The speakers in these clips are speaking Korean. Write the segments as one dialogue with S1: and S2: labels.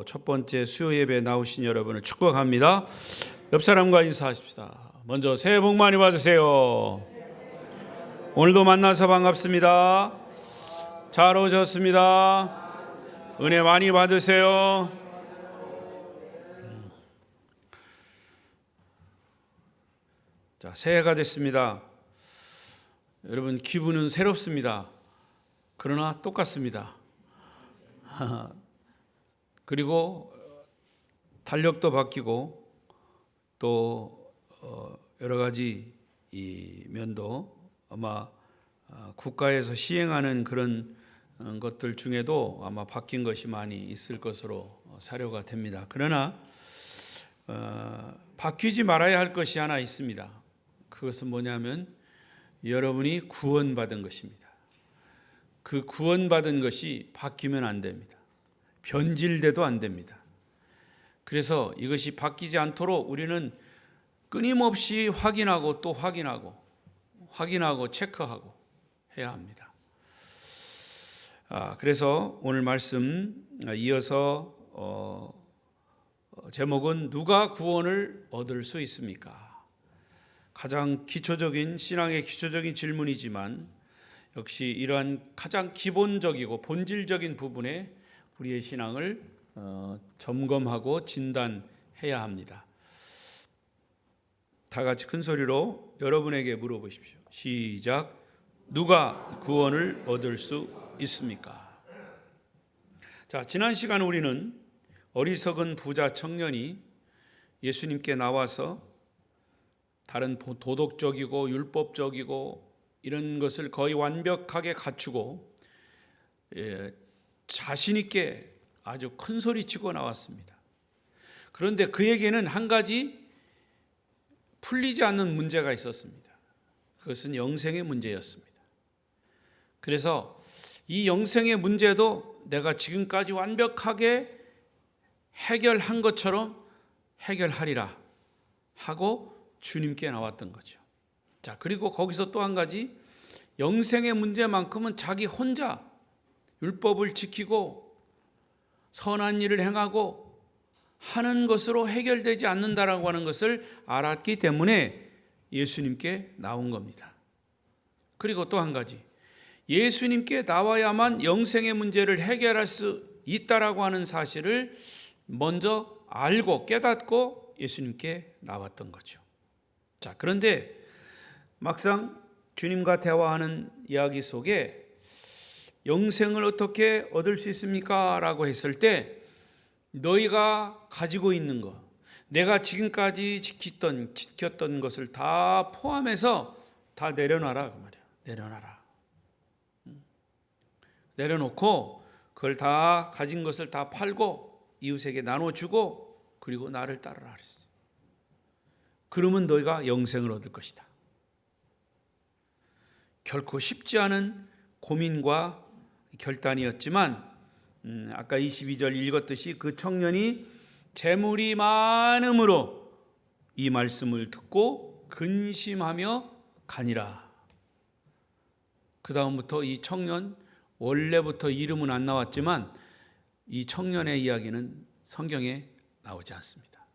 S1: 또 첫 번째 수요 예배에 나오신 여러분을 축복합니다. 옆 사람과 인사하십시다. 먼저 새해 복 많이 받으세요. 오늘도 만나서 반갑습니다. 잘 오셨습니다. 은혜 많이 받으세요. 자, 새해가 됐습니다. 여러분 기분은 새롭습니다. 그러나 똑같습니다. 그리고 달력도 바뀌고 또 여러 가지 이 면도 아마 국가에서 시행하는 그런 것들 중에도 아마 바뀐 것이 많이 있을 것으로 사료가 됩니다. 그러나 바뀌지 말아야 할 것이 하나 있습니다. 그것은 뭐냐면 여러분이 구원받은 것입니다. 그 구원받은 것이 바뀌면 안 됩니다. 변질돼도 안 됩니다. 그래서 이것이 바뀌지 않도록 우리는 끊임없이 확인하고 또 확인하고 체크하고 해야 합니다. 그래서 오늘 말씀 이어서 제목은 누가 구원을 얻을 수 있습니까? 가장 기초적인 신앙의 기초적인 질문이지만 역시 이러한 가장 기본적이고 본질적인 부분에 우리의 신앙을 점검하고 진단해야 합니다. 다 같이 큰 소리로 여러분에게 물어보십시오. 시작. 누가 구원을 얻을 수 있습니까? 자, 지난 시간 우리는 어리석은 부자 청년이 예수님께 나와서 다른 도덕적이고 율법적이고 이런 것을 거의 완벽하게 갖추고 자신 있게 아주 큰 소리치고 나왔습니다. 그런데 그에게는 한 가지 풀리지 않는 문제가 있었습니다. 그것은 영생의 문제였습니다. 그래서 이 영생의 문제도 내가 지금까지 완벽하게 해결한 것처럼 해결하리라 하고 주님께 나왔던 거죠. 자, 그리고 거기서 또 한 가지 영생의 문제만큼은 자기 혼자 율법을 지키고 선한 일을 행하고 하는 것으로 해결되지 않는다라고 하는 것을 알았기 때문에 예수님께 나온 겁니다. 그리고 또 한 가지 예수님께 나와야만 영생의 문제를 해결할 수 있다라고 하는 사실을 먼저 알고 깨닫고 예수님께 나왔던 거죠. 자, 그런데 막상 주님과 대화하는 이야기 속에 영생을 어떻게 얻을 수 있습니까? 라고 했을 때 너희가 가지고 있는 것, 내가 지금까지 지켰던 것을 다 포함해서 다 내려놔라 그 말이야. 내려놔라. 내려놓고 그걸 다 가진 것을 다 팔고 이웃에게 나눠주고 그리고 나를 따르라 그랬어요. 그러면 너희가 영생을 얻을 것이다. 결코 쉽지 않은 고민과 결단이었지만 아까 22절 읽었듯이 그 청년이 재물이 많음으로 이 말씀을 듣고 근심하며 가니라. 그 다음부터 이 청년 원래부터 이름은 안 나왔지만 이 청년의 이야기는 성경에 나오지 않습니다.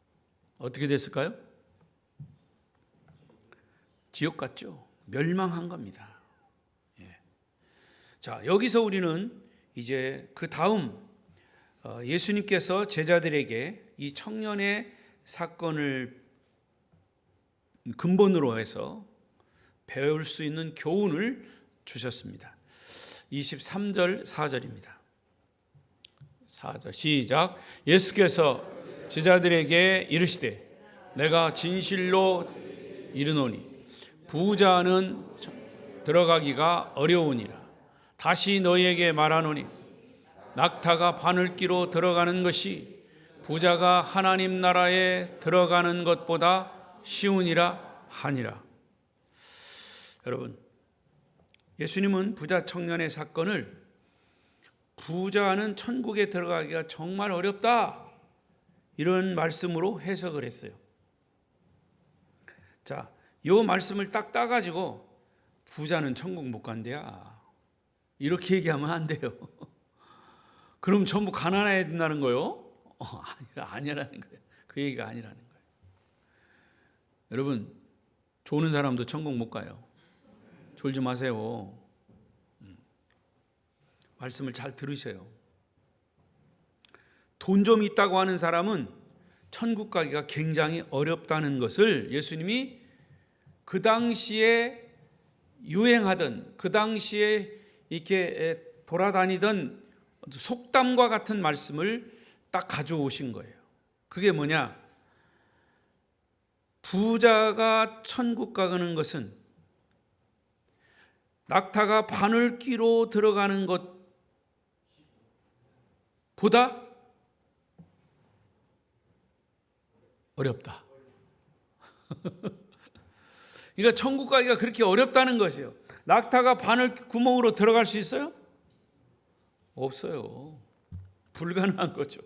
S1: 어떻게 됐을까요? 지옥 같죠. 멸망한 겁니다. 자, 여기서 우리는 이제 그 다음 예수님께서 제자들에게 이 청년의 사건을 근본으로 해서 배울 수 있는 교훈을 주셨습니다. 23절 4절입니다. 4절 시작. 예수께서 제자들에게 이르시되 내가 진실로 이르노니 부자는 들어가기가 어려우니라. 다시 너희에게 말하노니 낙타가 바늘기로 들어가는 것이 부자가 하나님 나라에 들어가는 것보다 쉬우니라 하니라. 여러분, 예수님은 부자 청년의 사건을 부자는 천국에 들어가기가 정말 어렵다 이런 말씀으로 해석을 했어요. 자, 이 말씀을 딱 따가지고 부자는 천국 못 간대야 이렇게 얘기하면 안 돼요. 그럼 전부 가난해야 된다는 거요? 아니라는 거예요. 그 얘기가 아니라는 거예요. 여러분, 조는 사람도 천국 못 가요. 졸지 마세요. 말씀을 잘 들으세요. 돈 좀 있다고 하는 사람은 천국 가기가 굉장히 어렵다는 것을 예수님이 그 당시에 유행하던, 그 당시에 이렇게 돌아다니던 속담과 같은 말씀을 딱 가져오신 거예요. 그게 뭐냐? 부자가 천국 가는 것은 낙타가 바늘귀로 들어가는 것보다 어렵다. 그러니까 천국 가기가 그렇게 어렵다는 것이에요. 낙타가 바늘 구멍으로 들어갈 수 있어요? 없어요. 불가능한 거죠.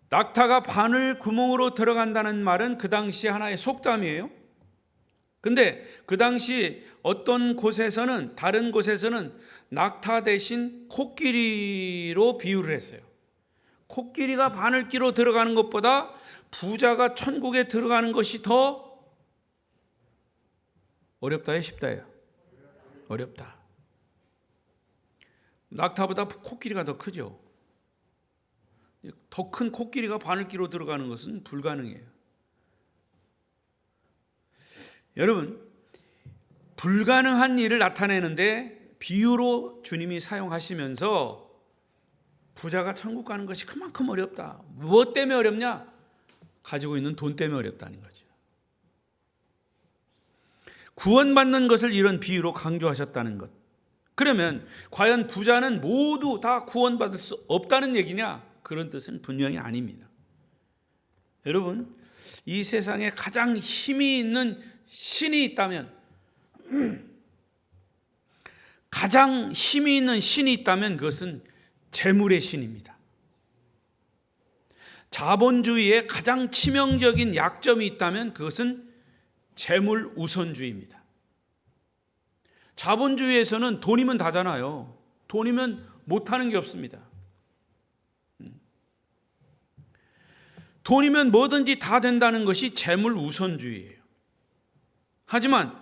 S1: 낙타가 바늘 구멍으로 들어간다는 말은 그 당시 하나의 속담이에요. 근데 그 당시 어떤 곳에서는, 다른 곳에서는 낙타 대신 코끼리로 비유를 했어요. 코끼리가 바늘귀로 들어가는 것보다 부자가 천국에 들어가는 것이 더 어렵다요, 쉽다요? 어렵다. 낙타보다 코끼리가 더 크죠. 더 큰 코끼리가 바늘귀로 들어가는 것은 불가능해요. 여러분, 불가능한 일을 나타내는데 비유로 주님이 사용하시면서 부자가 천국 가는 것이 그만큼 어렵다. 무엇 때문에 어렵냐? 가지고 있는 돈 때문에 어렵다는 거죠. 구원받는 것을 이런 비유로 강조하셨다는 것. 그러면 과연 부자는 모두 다 구원받을 수 없다는 얘기냐? 그런 뜻은 분명히 아닙니다. 여러분, 이 세상에 가장 힘이 있는 신이 있다면, 가장 힘이 있는 신이 있다면 그것은 재물의 신입니다. 자본주의의 가장 치명적인 약점이 있다면 그것은 재물 우선주의입니다. 자본주의에서는 돈이면 다잖아요. 돈이면 못하는 게 없습니다. 돈이면 뭐든지 다 된다는 것이 재물 우선주의예요. 하지만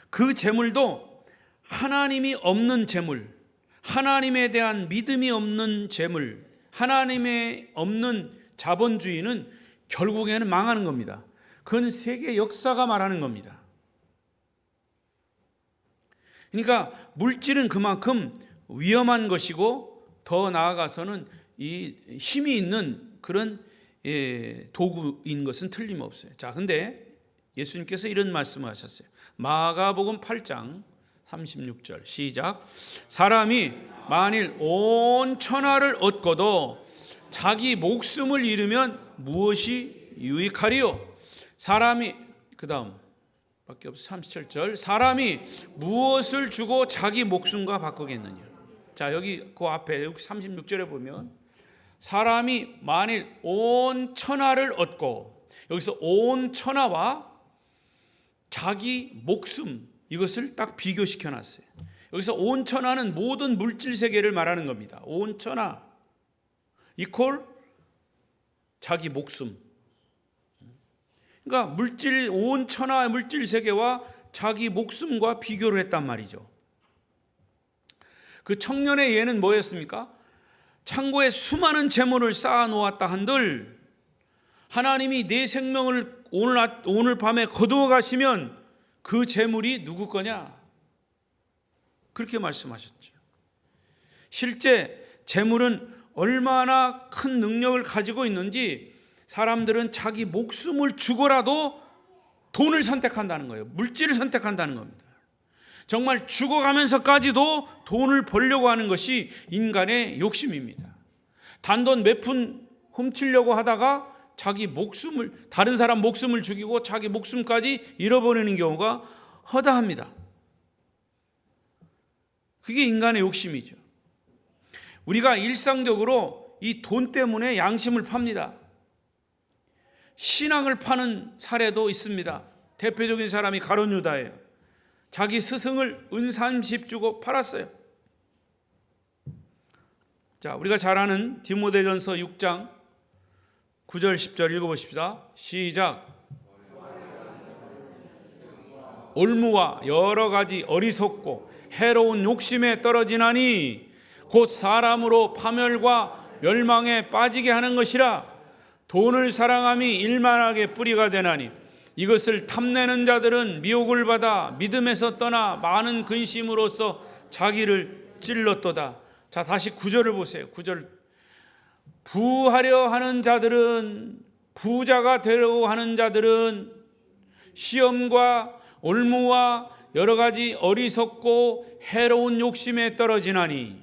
S1: 그 재물도 하나님이 없는 재물, 하나님에 대한 믿음이 없는 재물, 하나님의 없는 자본주의는 결국에는 망하는 겁니다. 그건 세계 역사가 말하는 겁니다. 그러니까 물질은 그만큼 위험한 것이고 더 나아가서는 이 힘이 있는 그런 도구인 것은 틀림없어요. 자, 근데 예수님께서 이런 말씀을 하셨어요. 마가복음 8장 36절 시작. 사람이 만일 온 천하를 얻고도 자기 목숨을 잃으면 무엇이 유익하리요? 사람이, 그 다음 밖에 없어. 37절 사람이 무엇을 주고 자기 목숨과 바꾸겠느냐? 자, 여기 그 앞에 여기 36절에 보면 사람이 만일 온 천하를 얻고, 여기서 온 천하와 자기 목숨, 이것을 딱 비교시켜 놨어요. 여기서 온 천하는 모든 물질 세계를 말하는 겁니다. 온 천하 이퀄 자기 목숨. 그러니까 온 천하의 물질 세계와 자기 목숨과 비교를 했단 말이죠. 그 청년의 예는 뭐였습니까? 창고에 수많은 재물을 쌓아 놓았다 한들 하나님이 내 생명을 오늘 밤에 거두어 가시면 그 재물이 누구 거냐? 그렇게 말씀하셨죠. 실제 재물은 얼마나 큰 능력을 가지고 있는지 사람들은 자기 목숨을 주고라도 돈을 선택한다는 거예요. 물질을 선택한다는 겁니다. 정말 죽어가면서까지도 돈을 벌려고 하는 것이 인간의 욕심입니다. 단돈 몇 푼 훔치려고 하다가 자기 목숨을, 다른 사람 목숨을 죽이고 자기 목숨까지 잃어버리는 경우가 허다합니다. 그게 인간의 욕심이죠. 우리가 일상적으로 이 돈 때문에 양심을 팝니다. 신앙을 파는 사례도 있습니다. 대표적인 사람이 가룟 유다예요. 자기 스승을 은 30 주고 팔았어요. 자, 우리가 잘 아는 디모데전서 6장 9절 10절 읽어보십시다. 시작. 올무와 여러 가지 어리석고 해로운 욕심에 떨어지나니 곧 사람으로 파멸과 멸망에 빠지게 하는 것이라. 돈을 사랑함이 일만하게 뿌리가 되나니 이것을 탐내는 자들은 미혹을 받아 믿음에서 떠나 많은 근심으로써 자기를 찔렀도다. 자, 다시 9절을 보세요. 9절. 부하려 하는 자들은, 부자가 되려고 하는 자들은 시험과 올무와 여러 가지 어리석고 해로운 욕심에 떨어지나니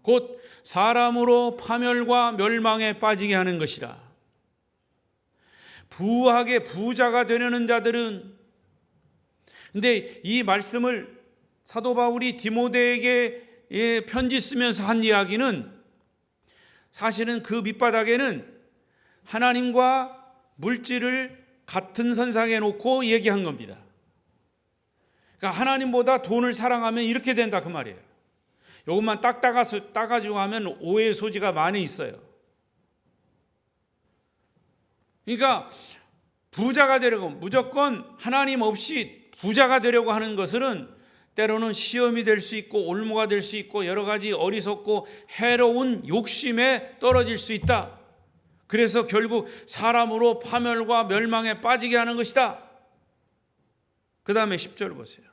S1: 곧 사람으로 파멸과 멸망에 빠지게 하는 것이라. 부하게 부자가 되려는 자들은, 근데 이 말씀을 사도 바울이 디모데에게 편지 쓰면서 한 이야기는 사실은 그 밑바닥에는 하나님과 물질을 같은 선상에 놓고 얘기한 겁니다. 그러니까 하나님보다 돈을 사랑하면 이렇게 된다 그 말이에요. 이것만 딱 따가지고 하면 오해의 소지가 많이 있어요. 그러니까 부자가 되려고, 무조건 하나님 없이 부자가 되려고 하는 것은 때로는 시험이 될 수 있고 올무가 될 수 있고 여러 가지 어리석고 해로운 욕심에 떨어질 수 있다. 그래서 결국 사람으로 파멸과 멸망에 빠지게 하는 것이다. 그 다음에 10절 보세요.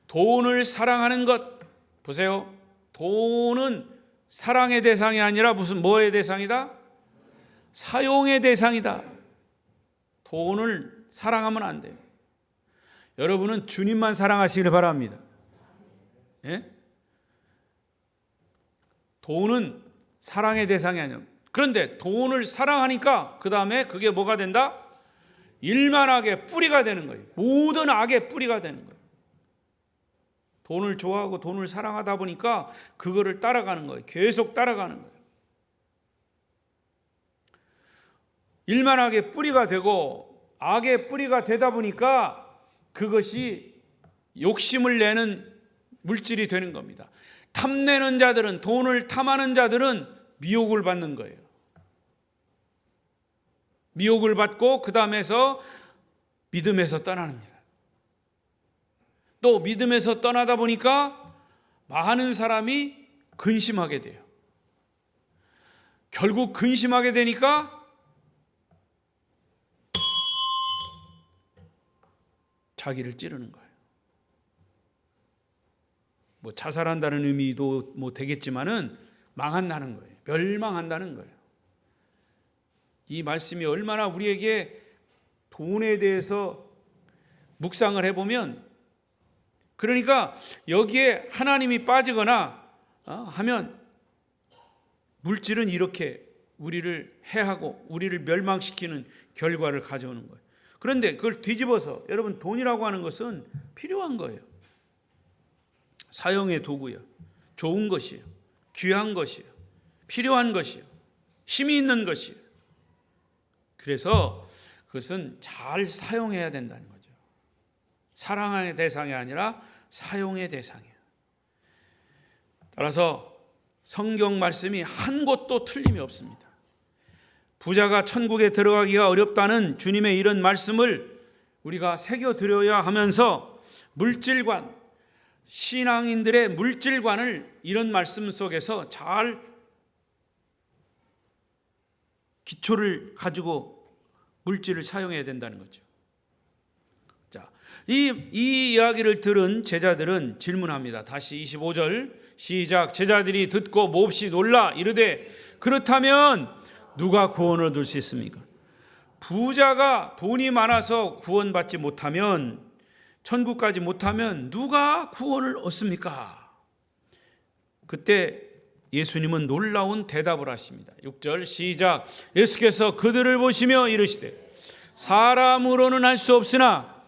S1: 돈을 사랑하는 것 보세요. 돈은 사랑의 대상이 아니라 무슨 뭐의 대상이다? 사용의 대상이다. 돈을 사랑하면 안 돼요. 여러분은 주님만 사랑하시길 바랍니다. 예? 돈은 사랑의 대상이 아니에요. 그런데 돈을 사랑하니까 그 다음에 그게 뭐가 된다? 일만하게 뿌리가 되는 거예요. 모든 악의 뿌리가 되는 거예요. 돈을 좋아하고 돈을 사랑하다 보니까 그거를 따라가는 거예요. 계속 따라가는 거예요. 일만하게 뿌리가 되고 악의 뿌리가 되다 보니까 그것이 욕심을 내는 물질이 되는 겁니다. 탐내는 자들은, 돈을 탐하는 자들은 미혹을 받는 거예요. 미혹을 받고 그 다음에서 믿음에서 떠납니다. 또 믿음에서 떠나다 보니까 많은 사람이 근심하게 돼요. 결국 근심하게 되니까 자기를 찌르는 거예요. 뭐 자살한다는 의미도 뭐 되겠지만은 망한다는 거예요. 멸망한다는 거예요. 이 말씀이 얼마나 우리에게 돈에 대해서 묵상을 해보면, 그러니까 여기에 하나님이 빠지거나 하면 물질은 이렇게 우리를 해하고 우리를 멸망시키는 결과를 가져오는 거예요. 그런데 그걸 뒤집어서, 여러분 돈이라고 하는 것은 필요한 거예요. 사용의 도구예요. 좋은 것이에요. 귀한 것이에요. 필요한 것이에요. 힘이 있는 것이에요. 그래서 그것은 잘 사용해야 된다는 거죠. 사랑의 대상이 아니라 사용의 대상이에요. 따라서 성경 말씀이 한 곳도 틀림이 없습니다. 부자가 천국에 들어가기가 어렵다는 주님의 이런 말씀을 우리가 새겨드려야 하면서 물질관, 신앙인들의 물질관을 이런 말씀 속에서 잘 기초를 가지고 물질을 사용해야 된다는 거죠. 자, 이 이야기를 들은 제자들은 질문합니다. 다시 25절 시작. 제자들이 듣고 몹시 놀라 이르되 그렇다면 누가 구원을 얻을 수 있습니까? 부자가 돈이 많아서 구원받지 못하면, 천국까지 못하면 누가 구원을 얻습니까? 그때 예수님은 놀라운 대답을 하십니다. 6절 시작. 예수께서 그들을 보시며 이르시되 사람으로는 할 수 없으나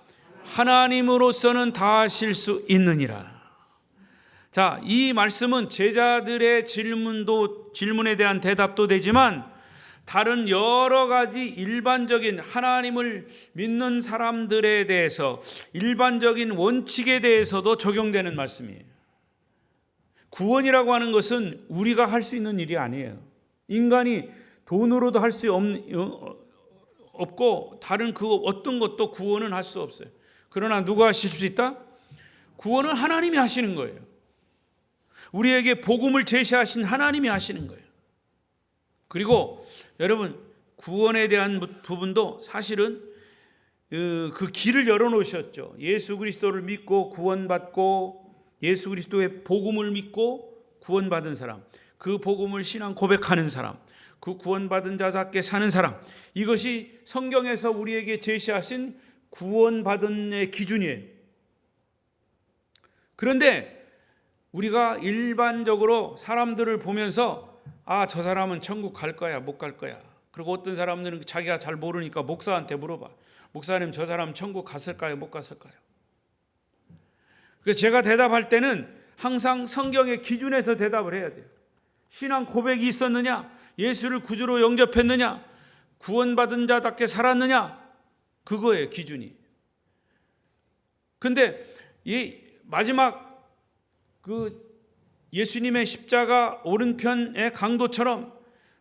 S1: 하나님으로서는 다 하실 수 있느니라. 자, 이 말씀은 제자들의 질문에 대한 대답도 되지만 다른 여러 가지 일반적인 하나님을 믿는 사람들에 대해서 일반적인 원칙에 대해서도 적용되는 말씀이에요. 구원이라고 하는 것은 우리가 할 수 있는 일이 아니에요. 인간이 돈으로도 할 수 없고 다른 그 어떤 것도 구원은 할 수 없어요. 그러나 누가 하실 수 있다? 구원은 하나님이 하시는 거예요. 우리에게 복음을 제시하신 하나님이 하시는 거예요. 그리고 여러분, 구원에 대한 부분도 사실은 그 길을 열어놓으셨죠. 예수 그리스도를 믿고 구원받고 예수 그리스도의 복음을 믿고 구원받은 사람, 그 복음을 신앙 고백하는 사람, 그 구원받은 자답게 사는 사람, 이것이 성경에서 우리에게 제시하신 구원받은의 기준이에요. 그런데 우리가 일반적으로 사람들을 보면서 저 사람은 천국 갈 거야, 못 갈 거야. 그리고 어떤 사람들은 자기가 잘 모르니까 목사한테 물어봐. 목사님, 저 사람 천국 갔을까요, 못 갔을까요? 그래서 제가 대답할 때는 항상 성경의 기준에서 대답을 해야 돼요. 신앙 고백이 있었느냐? 예수를 구주로 영접했느냐? 구원받은 자답게 살았느냐? 그거예요, 기준이. 근데 이 마지막 그 예수님의 십자가 오른편의 강도처럼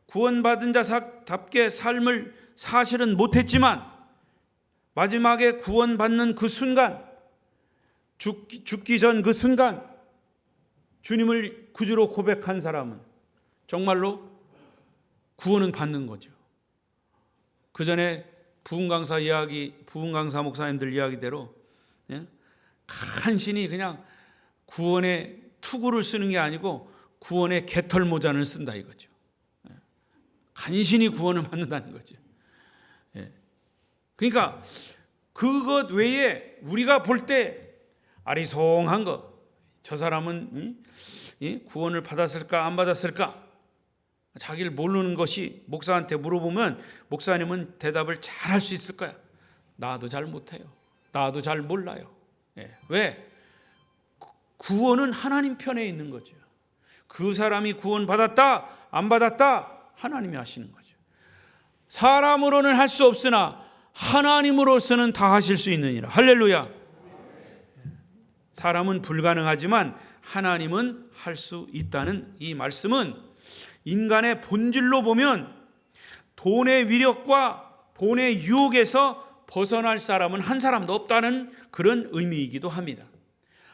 S1: 구원받은 자답게 삶을 사실은 못했지만 마지막에 구원받는 그 순간, 죽기 전 그 순간 주님을 구주로 고백한 사람은 정말로 구원은 받는 거죠. 그 전에 부흥강사 목사님들 이야기대로 간신히 그냥 구원의 투구를 쓰는 게 아니고 구원의 개털 모자를 쓴다 이거죠. 간신히 구원을 받는다는 거죠. 그러니까 그것 외에 우리가 볼 때 아리송한 거, 저 사람은 구원을 받았을까 안 받았을까, 자기를 모르는 것이 목사한테 물어보면 목사님은 대답을 잘 할 수 있을 거야. 나도 잘 못해요. 나도 잘 몰라요. 왜? 구원은 하나님 편에 있는 거죠. 그 사람이 구원 받았다 안 받았다 하나님이 하시는 거죠. 사람으로는 할 수 없으나 하나님으로서는 다 하실 수 있느니라. 할렐루야. 사람은 불가능하지만 하나님은 할 수 있다는 이 말씀은 인간의 본질로 보면 돈의 위력과 돈의 유혹에서 벗어날 사람은 한 사람도 없다는 그런 의미이기도 합니다.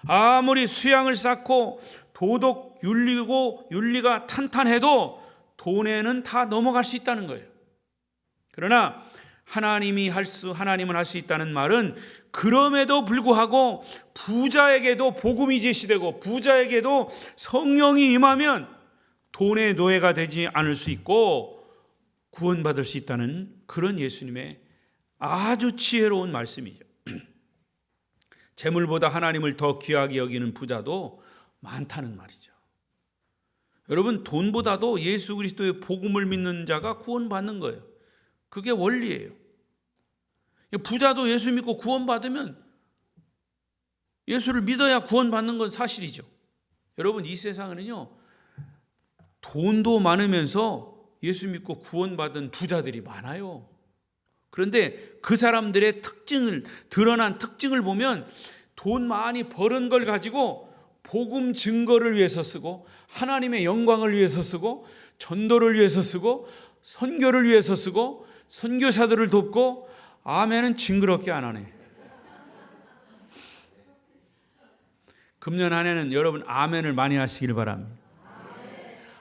S1: 아무리 수양을 쌓고 도덕 윤리가 탄탄해도 돈에는 다 넘어갈 수 있다는 거예요. 그러나 하나님은 할 수 있다는 말은 그럼에도 불구하고 부자에게도 복음이 제시되고 부자에게도 성령이 임하면 돈의 노예가 되지 않을 수 있고 구원받을 수 있다는 그런 예수님의 아주 지혜로운 말씀이죠. 재물보다 하나님을 더 귀하게 여기는 부자도 많다는 말이죠. 여러분, 돈보다도 예수 그리스도의 복음을 믿는 자가 구원받는 거예요. 그게 원리예요. 부자도 예수 믿고 구원받으면 예수를 믿어야 구원받는 건 사실이죠. 여러분, 이 세상에는요, 돈도 많으면서 예수 믿고 구원받은 부자들이 많아요. 그런데 그 사람들의 드러난 특징을 보면 돈 많이 버는 걸 가지고 복음 증거를 위해서 쓰고 하나님의 영광을 위해서 쓰고 전도를 위해서 쓰고 선교를 위해서 쓰고 선교사들을 돕고 아멘은 징그럽게 안 하네. 금년 한 해는 여러분 아멘을 많이 하시길 바랍니다.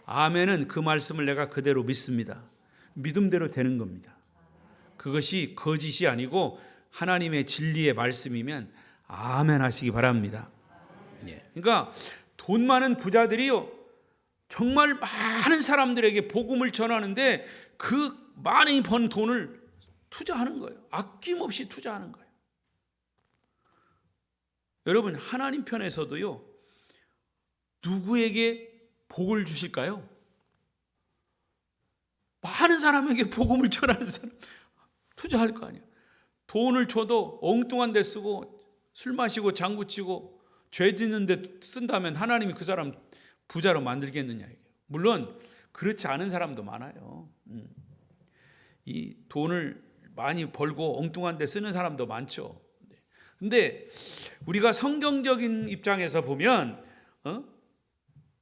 S1: 아멘은 그 말씀을 내가 그대로 믿습니다. 믿음대로 되는 겁니다. 그것이 거짓이 아니고 하나님의 진리의 말씀이면 아멘 하시기 바랍니다. 그러니까 돈 많은 부자들이요, 정말 많은 사람들에게 복음을 전하는데 그 많이 번 돈을 투자하는 거예요. 아낌없이 투자하는 거예요. 여러분, 하나님 편에서도요, 누구에게 복을 주실까요? 많은 사람에게 복음을 전하는 사람 투자할 거 아니야. 돈을 줘도 엉뚱한 데 쓰고 술 마시고 장구 치고 죄 짓는 데 쓴다면 하나님이 그 사람 부자로 만들겠느냐. 물론 그렇지 않은 사람도 많아요. 이 돈을 많이 벌고 엉뚱한 데 쓰는 사람도 많죠. 근데 우리가 성경적인 입장에서 보면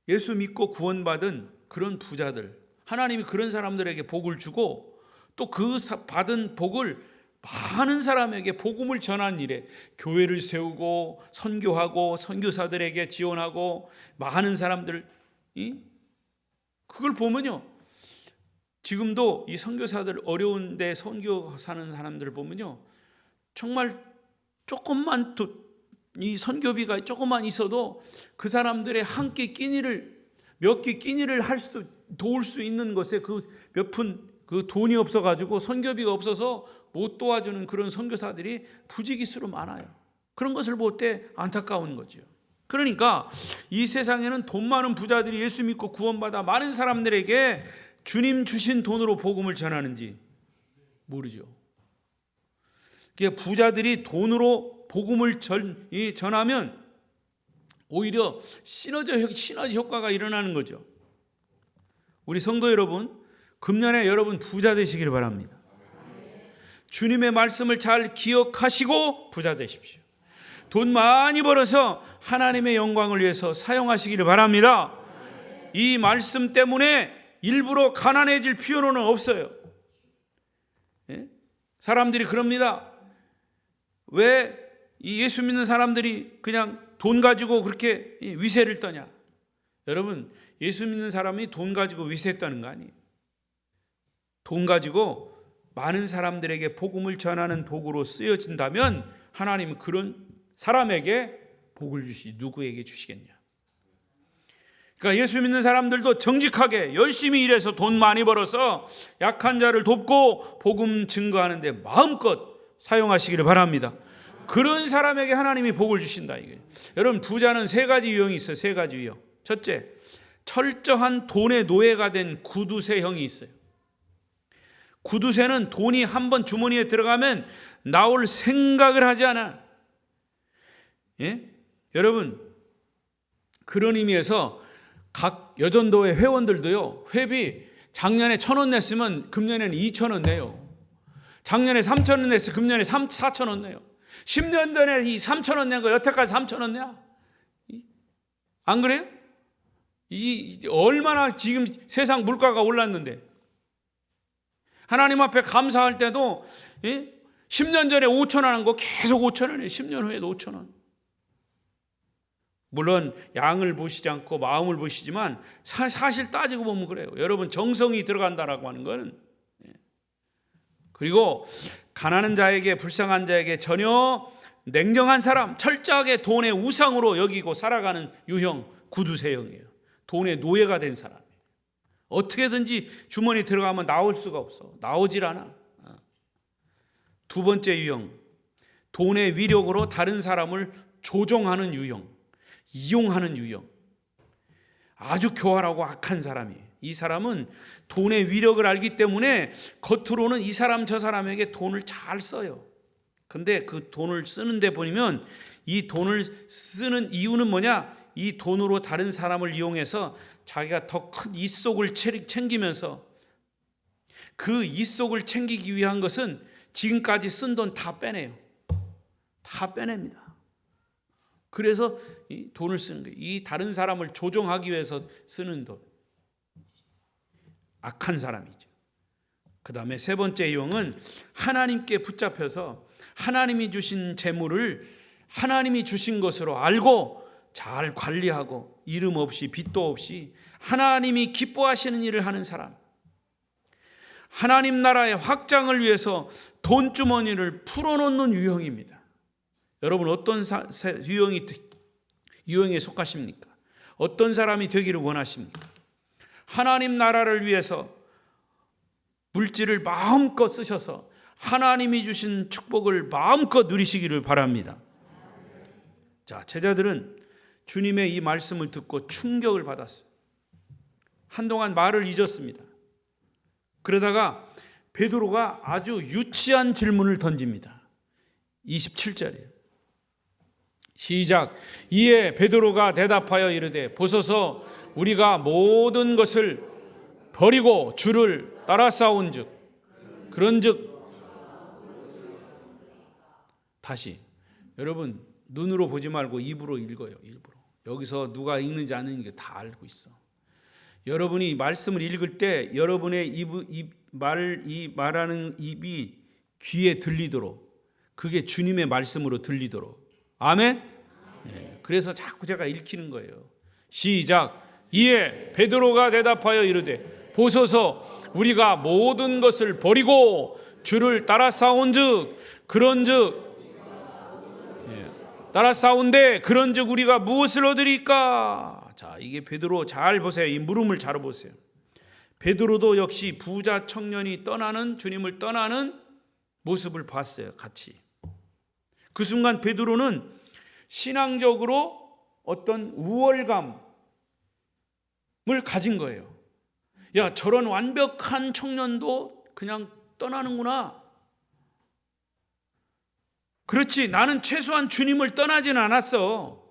S1: 예수 믿고 구원받은 그런 부자들, 하나님이 그런 사람들에게 복을 주고 또 그 받은 복을 많은 사람에게 복음을 전하는 일에 교회를 세우고 선교하고 선교사들에게 지원하고 많은 사람들, 그걸 보면요, 지금도 이 선교사들 어려운데 선교 사는 사람들을 보면요, 정말 조금만 이 선교비가 조금만 있어도 그 사람들의 한 끼 끼니를 몇 끼 끼니를 도울 수 있는 것에 그 몇 푼 그 돈이 없어가지고 선교비가 없어서 못 도와주는 그런 선교사들이 부지기수로 많아요. 그런 것을 볼 때 안타까운 거죠. 그러니까 이 세상에는 돈 많은 부자들이 예수 믿고 구원받아 많은 사람들에게 주님 주신 돈으로 복음을 전하는지 모르죠. 부자들이 돈으로 복음을 전하면 오히려 시너지 효과가 일어나는 거죠. 우리 성도 여러분, 금년에 여러분 부자 되시기를 바랍니다. 주님의 말씀을 잘 기억하시고 부자 되십시오. 돈 많이 벌어서 하나님의 영광을 위해서 사용하시기를 바랍니다. 이 말씀 때문에 일부러 가난해질 필요는 없어요. 사람들이 그럽니다. 왜 이 예수 믿는 사람들이 그냥 돈 가지고 그렇게 위세를 떠냐? 여러분, 예수 믿는 사람이 돈 가지고 위세 떠는 거 아니에요. 돈 가지고 많은 사람들에게 복음을 전하는 도구로 쓰여진다면 하나님은 그런 사람에게 복을 누구에게 주시겠냐? 그러니까 예수 믿는 사람들도 정직하게 열심히 일해서 돈 많이 벌어서 약한 자를 돕고 복음 증거하는데 마음껏 사용하시기를 바랍니다. 그런 사람에게 하나님이 복을 주신다. 이게. 여러분, 부자는 세 가지 유형이 있어요. 세 가지 유형. 첫째, 철저한 돈의 노예가 된 구두쇠형이 있어요. 구두쇠는 돈이 한번 주머니에 들어가면 나올 생각을 하지 않아. 여러분, 그런 의미에서 각 여전도회 회원들도요, 회비 작년에 1,000원 냈으면 금년에는 2,000원 내요. 작년에 3,000원 냈으면 금년에 4,000원 내요. 10년 전에 이 3,000원 낸 거 여태까지 3,000원 내야? 안 그래요? 얼마나 지금 세상 물가가 올랐는데. 하나님 앞에 감사할 때도 10년 전에 5,000원 한 거 계속 5,000원이에요. 10년 후에도 5,000원. 물론 양을 보시지 않고 마음을 보시지만 사실 따지고 보면 그래요. 여러분, 정성이 들어간다라고 하는 거는. 그리고 가난한 자에게, 불쌍한 자에게 전혀 냉정한 사람, 철저하게 돈의 우상으로 여기고 살아가는 유형, 구두쇠형이에요. 돈의 노예가 된 사람. 어떻게든지 주머니 들어가면 나올 수가 없어. 나오질 않아. 두 번째 유형, 돈의 위력으로 다른 사람을 조종하는 유형, 이용하는 유형. 아주 교활하고 악한 사람이에요. 이 사람은 돈의 위력을 알기 때문에 겉으로는 이 사람 저 사람에게 돈을 잘 써요. 근데 그 돈을 쓰는데 보면 이 돈을 쓰는 이유는 뭐냐? 이 돈으로 다른 사람을 이용해서 자기가 더 큰 이속을 챙기면서, 그 이속을 챙기기 위한 것은 지금까지 쓴 돈 다 빼내요. 다 빼냅니다. 그래서 이 돈을 쓰는 거예요. 이 다른 사람을 조종하기 위해서 쓰는 돈. 악한 사람이죠. 그 다음에 세 번째 유형은 하나님께 붙잡혀서 하나님이 주신 재물을 하나님이 주신 것으로 알고 잘 관리하고 이름 없이 빚도 없이 하나님이 기뻐하시는 일을 하는 사람. 하나님 나라의 확장을 위해서 돈주머니를 풀어놓는 유형입니다. 여러분, 어떤 유형에 속하십니까? 어떤 사람이 되기를 원하십니까? 하나님 나라를 위해서 물질을 마음껏 쓰셔서 하나님이 주신 축복을 마음껏 누리시기를 바랍니다. 자, 제자들은 주님의 이 말씀을 듣고 충격을 받았어요. 한동안 말을 잊었습니다. 그러다가 베드로가 아주 유치한 질문을 던집니다. 27절이에요. 시작. 이에 베드로가 대답하여 이르되 보소서 우리가 모든 것을 버리고 주를 따라 싸운즉 그런즉. 다시, 여러분, 눈으로 보지 말고 입으로 읽어요. 여기서 누가 읽는지 안 읽는지 다 알고 있어. 여러분이 말씀을 읽을 때 여러분의 말하는 입이 귀에 들리도록, 그게 주님의 말씀으로 들리도록. 아멘? 네, 그래서 자꾸 제가 읽히는 거예요. 시작. 이에 베드로가 대답하여 이르되 보소서 우리가 모든 것을 버리고 주를 따라 싸운즉 그런즉 따라 싸운데 그런즉 우리가 무엇을 얻으리까? 자, 이게 베드로 잘 보세요. 이 물음을 잘 보세요. 베드로도 역시 부자 청년이 떠나는, 주님을 떠나는 모습을 봤어요. 같이. 그 순간 베드로는 신앙적으로 어떤 우월감을 가진 거예요. 야, 저런 완벽한 청년도 그냥 떠나는구나. 그렇지, 나는 최소한 주님을 떠나지는 않았어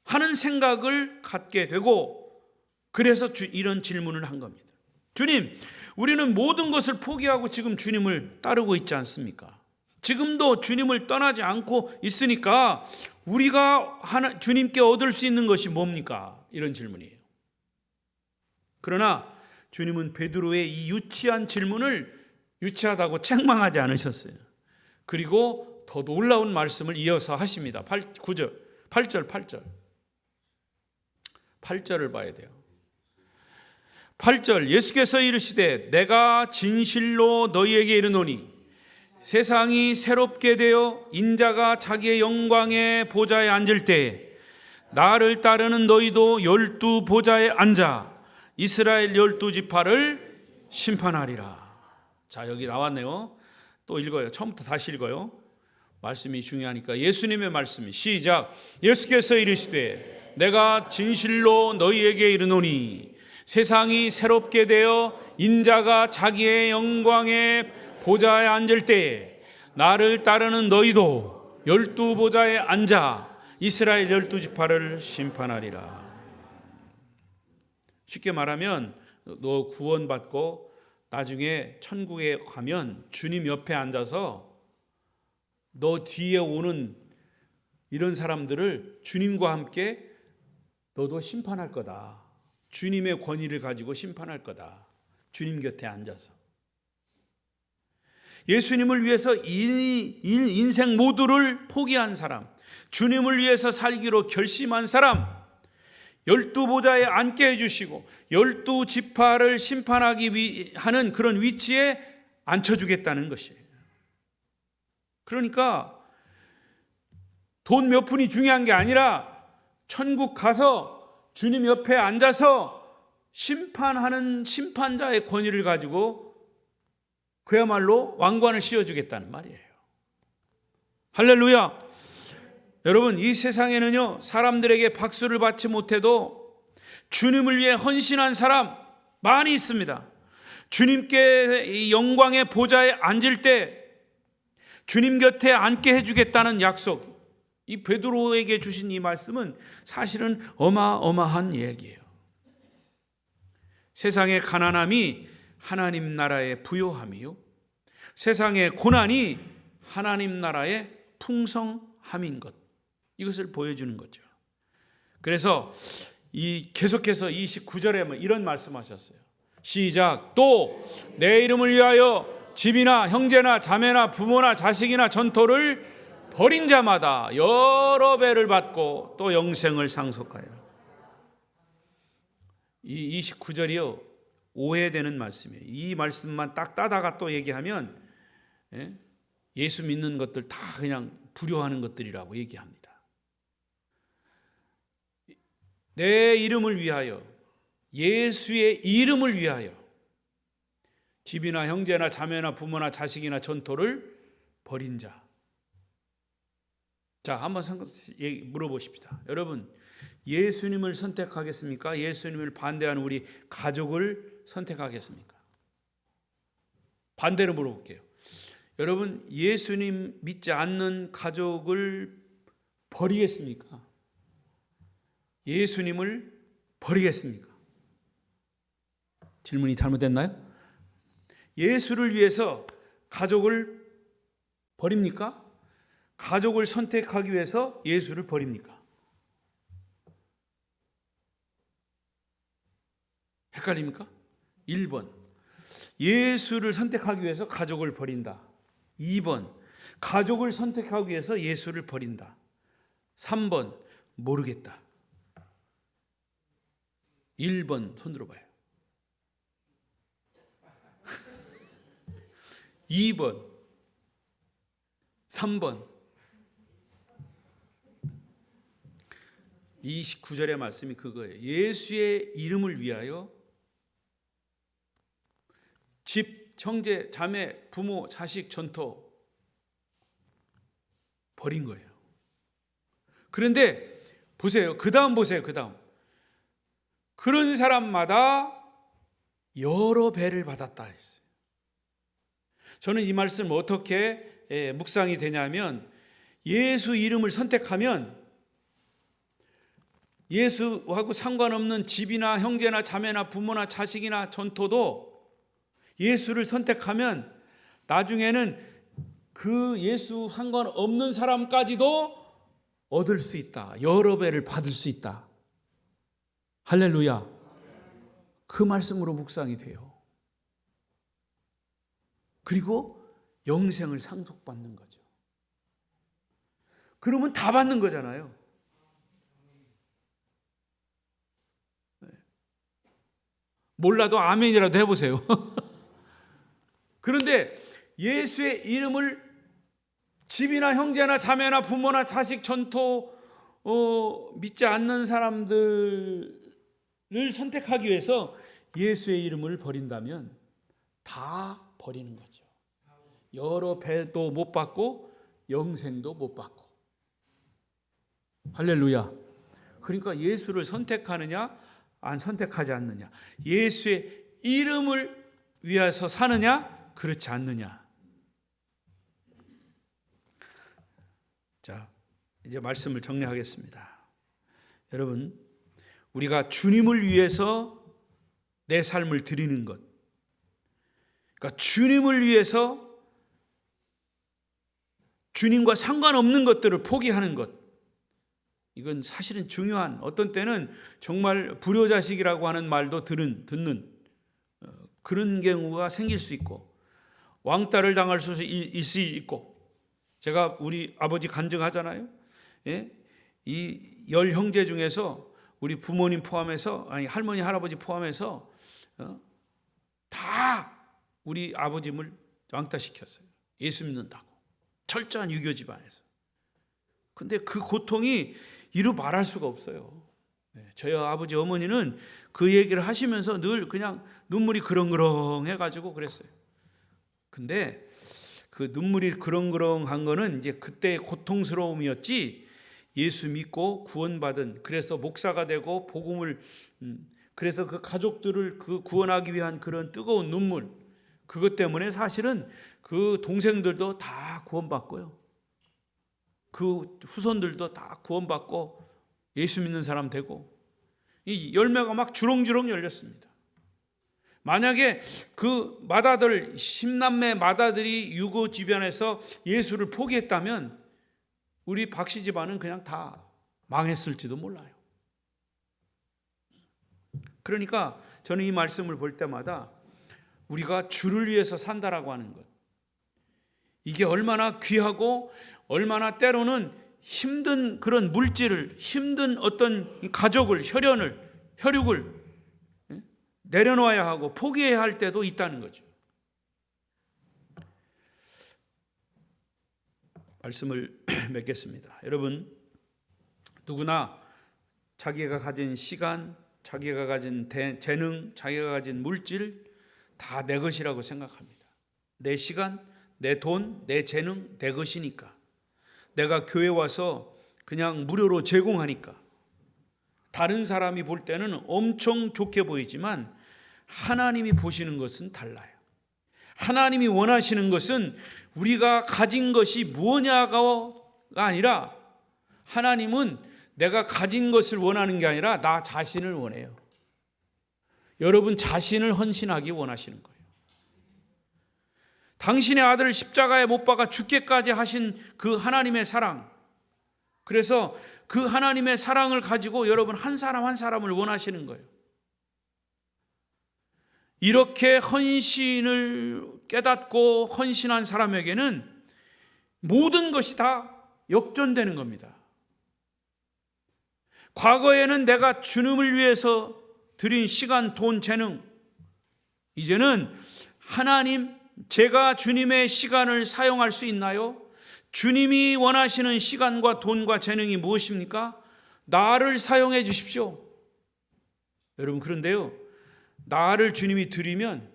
S1: 하는 생각을 갖게 되고, 그래서 이런 질문을 한 겁니다. 주님, 우리는 모든 것을 포기하고 지금 주님을 따르고 있지 않습니까? 지금도 주님을 떠나지 않고 있으니까 우리가 주님께 얻을 수 있는 것이 뭡니까? 이런 질문이에요. 그러나 주님은 베드로의 이 유치한 질문을 유치하다고 책망하지 않으셨어요. 그리고 더 놀라운 말씀을 이어서 하십니다. 8절을 봐야 돼요. 8절, 예수께서 이르시되 내가 진실로 너희에게 이르노니 세상이 새롭게 되어 인자가 자기의 영광의 보좌에 앉을 때에 나를 따르는 너희도 12 보좌에 앉아 이스라엘 12지파를 심판하리라. 자, 여기 나왔네요. 또 읽어요. 처음부터 다시 읽어요. 말씀이 중요하니까. 예수님의 말씀이 시작. 예수께서 이르시되 내가 진실로 너희에게 이르노니 세상이 새롭게 되어 인자가 자기의 영광의 보좌에 앉을 때에 나를 따르는 너희도 12 보좌에 앉아 이스라엘 12지파를 심판하리라. 쉽게 말하면 너 구원받고 나중에 천국에 가면 주님 옆에 앉아서 너 뒤에 오는 이런 사람들을 주님과 함께 너도 심판할 거다. 주님의 권위를 가지고 심판할 거다. 주님 곁에 앉아서. 예수님을 위해서 인생 모두를 포기한 사람, 주님을 위해서 살기로 결심한 사람, 12보좌에 앉게 해주시고 12지파를 심판하기 하는 그런 위치에 앉혀주겠다는 것이에요. 그러니까 돈 몇 푼이 중요한 게 아니라 천국 가서 주님 옆에 앉아서 심판하는 심판자의 권위를 가지고 그야말로 왕관을 씌워주겠다는 말이에요. 할렐루야. 여러분, 이 세상에는요, 사람들에게 박수를 받지 못해도 주님을 위해 헌신한 사람 많이 있습니다. 주님께 이 영광의 보좌에 앉을 때 주님 곁에 앉게 해주겠다는 약속, 이 베드로에게 주신 이 말씀은 사실은 어마어마한 얘기예요. 세상의 가난함이 하나님 나라의 부요함이요, 세상의 고난이 하나님 나라의 풍성함인 것, 이것을 보여주는 거죠. 그래서 계속해서 29절에 이런 말씀하셨어요. 시작. 또 내 이름을 위하여 집이나 형제나 자매나 부모나 자식이나 전토를 벌인 자마다 여러 배를 받고 또 영생을 상속하여. 이 29절이요, 오해되는 말씀이에요. 이 말씀만 딱 따다가 또 얘기하면 예수 믿는 것들 다 그냥 불효하는 것들이라고 얘기합니다. 내 이름을 위하여, 예수의 이름을 위하여 집이나 형제나 자매나 부모나 자식이나 전토를 벌인 자. 자, 한번 물어보십시다. 여러분, 예수님을 선택하겠습니까? 예수님을 반대하는 우리 가족을 선택하겠습니까? 반대로 물어볼게요. 여러분, 예수님 믿지 않는 가족을 버리겠습니까? 예수님을 버리겠습니까? 질문이 잘못됐나요? 예수를 위해서 가족을 버립니까? 가족을 선택하기 위해서 예수를 버립니까? 헷갈립니까? 1번, 예수를 선택하기 위해서 가족을 버린다. 2번, 가족을 선택하기 위해서 예수를 버린다. 3번, 모르겠다. 1번 손 들어봐요. 2번, 3번. 29절의 말씀이 그거예요. 예수의 이름을 위하여 집, 형제, 자매, 부모, 자식, 전토 버린 거예요. 그런데 보세요. 그 다음 보세요. 그 다음. 그런 사람마다 여러 배를 받았다 했어요. 저는 이 말씀 어떻게 묵상이 되냐면, 예수 이름을 선택하면 예수하고 상관없는 집이나 형제나 자매나 부모나 자식이나 전토도 예수를 선택하면 나중에는 그 예수 상관없는 사람까지도 얻을 수 있다. 여러 배를 받을 수 있다. 할렐루야. 그 말씀으로 묵상이 돼요. 그리고 영생을 상속받는 거죠. 그러면 다 받는 거잖아요. 몰라도 아멘이라도 해보세요. 그런데 예수의 이름을 집이나 형제나 자매나 부모나 자식, 전토 믿지 않는 사람들을 선택하기 위해서 예수의 이름을 버린다면 다 버리는 거죠. 여러 배도 못 받고 영생도 못 받고. 할렐루야. 그러니까 예수를 선택하느냐 안 선택하지 않느냐, 예수의 이름을 위해서 사느냐 그렇지 않느냐. 자, 이제 말씀을 정리하겠습니다. 여러분, 우리가 주님을 위해서 내 삶을 드리는 것, 그러니까 주님을 위해서 주님과 상관없는 것들을 포기하는 것, 이건 사실은 중요한, 어떤 때는 정말 불효자식이라고 하는 말도 듣는 그런 경우가 생길 수 있고, 왕따를 당할 수 있고, 제가 우리 아버지 간증하잖아요. 예? 이 10형제 중에서 우리 부모님 포함해서, 아니 할머니 할아버지 포함해서 다 우리 아버님을 왕따시켰어요. 예수 믿는다고. 철저한 유교 집안에서. 근데 그 고통이 이루 말할 수가 없어요. 저희 아버지 어머니는 그 얘기를 하시면서 늘 그냥 눈물이 그렁그렁 해가지고 그랬어요. 근데 그 눈물이 그렁그렁한 거는 이제 그때의 고통스러움이었지, 예수 믿고 구원받은, 그래서 목사가 되고 복음을, 그래서 그 가족들을 그 구원하기 위한 그런 뜨거운 눈물, 그것 때문에 사실은 그 동생들도 다 구원받고요, 그 후손들도 다 구원받고 예수 믿는 사람 되고, 이 열매가 막 주렁주렁 열렸습니다. 만약에 그 마다들, 10남매 마다들이 유고 집안에서 예수를 포기했다면 우리 박씨 집안은 그냥 다 망했을지도 몰라요. 그러니까 저는 이 말씀을 볼 때마다 우리가 주를 위해서 산다라고 하는 것, 이게 얼마나 귀하고 얼마나 때로는 힘든 그런 물질을, 힘든 어떤 가족을, 혈육을 내려놓아야 하고 포기해야 할 때도 있다는 거죠. 말씀을 맺겠습니다. 여러분, 누구나 자기가 가진 시간, 자기가 가진 재능, 자기가 가진 물질 다 내 것이라고 생각합니다. 내 시간, 내 돈, 내 재능, 내 것이니까. 내가 교회 와서 그냥 무료로 제공하니까. 다른 사람이 볼 때는 엄청 좋게 보이지만 하나님이 보시는 것은 달라요. 하나님이 원하시는 것은 우리가 가진 것이 무엇냐가 아니라, 하나님은 내가 가진 것을 원하는 게 아니라 나 자신을 원해요. 여러분 자신을 헌신하기 원하시는 거예요. 당신의 아들을 십자가에 못 박아 죽게까지 하신 그 하나님의 사랑, 그래서 그 하나님의 사랑을 가지고 여러분 한 사람 한 사람을 원하시는 거예요. 이렇게 헌신을 깨닫고 헌신한 사람에게는 모든 것이 다 역전되는 겁니다. 과거에는 내가 주님을 위해서 드린 시간, 돈, 재능, 이제는 하나님, 제가 주님의 시간을 사용할 수 있나요? 주님이 원하시는 시간과 돈과 재능이 무엇입니까? 나를 사용해 주십시오. 여러분, 그런데요, 나를 주님이 드리면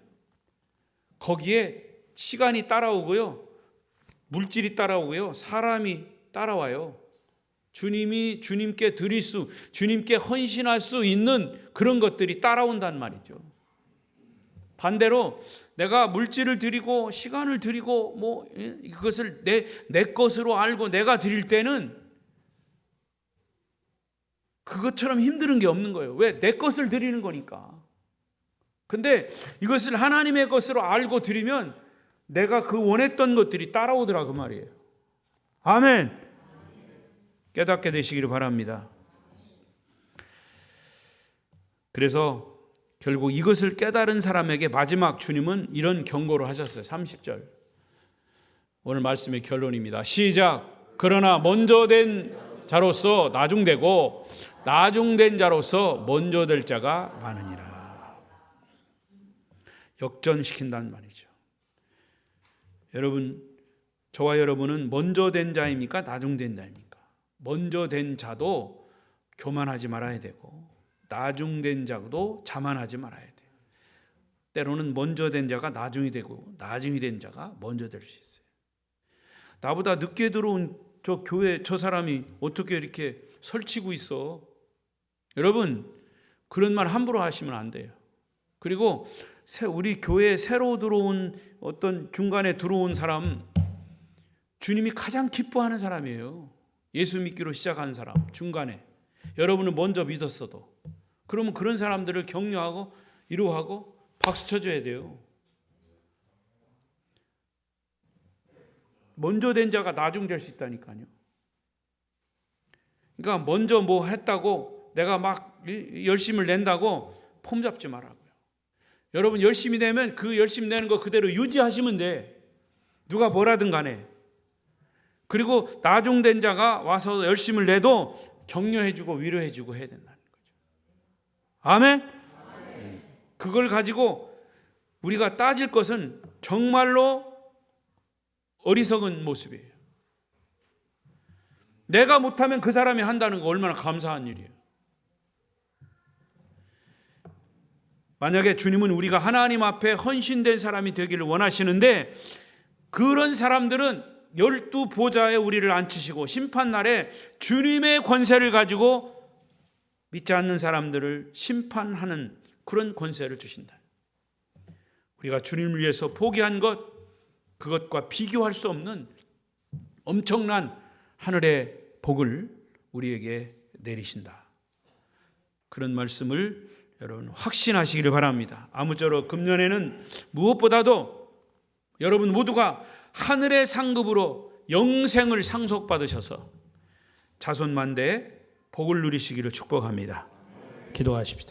S1: 거기에 시간이 따라오고요, 물질이 따라오고요, 사람이 따라와요. 주님이 주님께 드릴 수, 주님께 헌신할 수 있는 그런 것들이 따라온단 말이죠. 반대로 내가 물질을 드리고 시간을 드리고 이것을 내 것으로 알고 내가 드릴 때는 그것처럼 힘든 게 없는 거예요. 왜? 내 것을 드리는 거니까. 근데 이것을 하나님의 것으로 알고 드리면 내가 그 원했던 것들이 따라오더라, 그 말이에요. 아멘. 깨닫게 되시기를 바랍니다. 그래서 결국 이것을 깨달은 사람에게 마지막 주님은 이런 경고를 하셨어요. 30절. 오늘 말씀의 결론입니다. 시작. 그러나 먼저 된 자로서 나중되고 나중된 자로서 먼저 될 자가 많으니라. 역전시킨다는 말이죠. 여러분, 저와 여러분은 먼저 된 자입니까? 나중된 자입니까? 먼저 된 자도 교만하지 말아야 되고 나중된 자도 자만하지 말아야 돼요. 때로는 먼저 된 자가 나중이 되고 나중이 된 자가 먼저 될 수 있어요. 나보다 늦게 들어온 저 교회 저 사람이 어떻게 이렇게 설치고 있어? 여러분, 그런 말 함부로 하시면 안 돼요. 그리고 우리 교회에 새로 들어온 어떤 중간에 들어온 사람, 주님이 가장 기뻐하는 사람이에요. 예수 믿기로 시작한 사람, 중간에. 여러분은 먼저 믿었어도. 그러면 그런 사람들을 격려하고 위로하고 박수 쳐줘야 돼요. 먼저 된 자가 나중 될 수 있다니까요. 그러니까 먼저 뭐 했다고 내가 막 열심을 낸다고 폼 잡지 말라고요. 여러분, 열심히 내면 그 열심히 내는 거 그대로 유지하시면 돼. 누가 뭐라든 간에. 그리고 나중된 자가 와서 열심을 내도 격려해주고 위로해주고 해야 된다는 거죠. 아멘? 그걸 가지고 우리가 따질 것은 정말로 어리석은 모습이에요. 내가 못하면 그 사람이 한다는 거 얼마나 감사한 일이에요. 만약에 주님은 우리가 하나님 앞에 헌신된 사람이 되기를 원하시는데 그런 사람들은 12보좌에 우리를 앉히시고 심판날에 주님의 권세를 가지고 믿지 않는 사람들을 심판하는 그런 권세를 주신다. 우리가 주님을 위해서 포기한 것, 그것과 비교할 수 없는 엄청난 하늘의 복을 우리에게 내리신다. 그런 말씀을 여러분 확신하시기를 바랍니다. 아무쪼록 금년에는 무엇보다도 여러분 모두가 하늘의 상급으로 영생을 상속받으셔서 자손만대의 복을 누리시기를 축복합니다. 기도하십시다.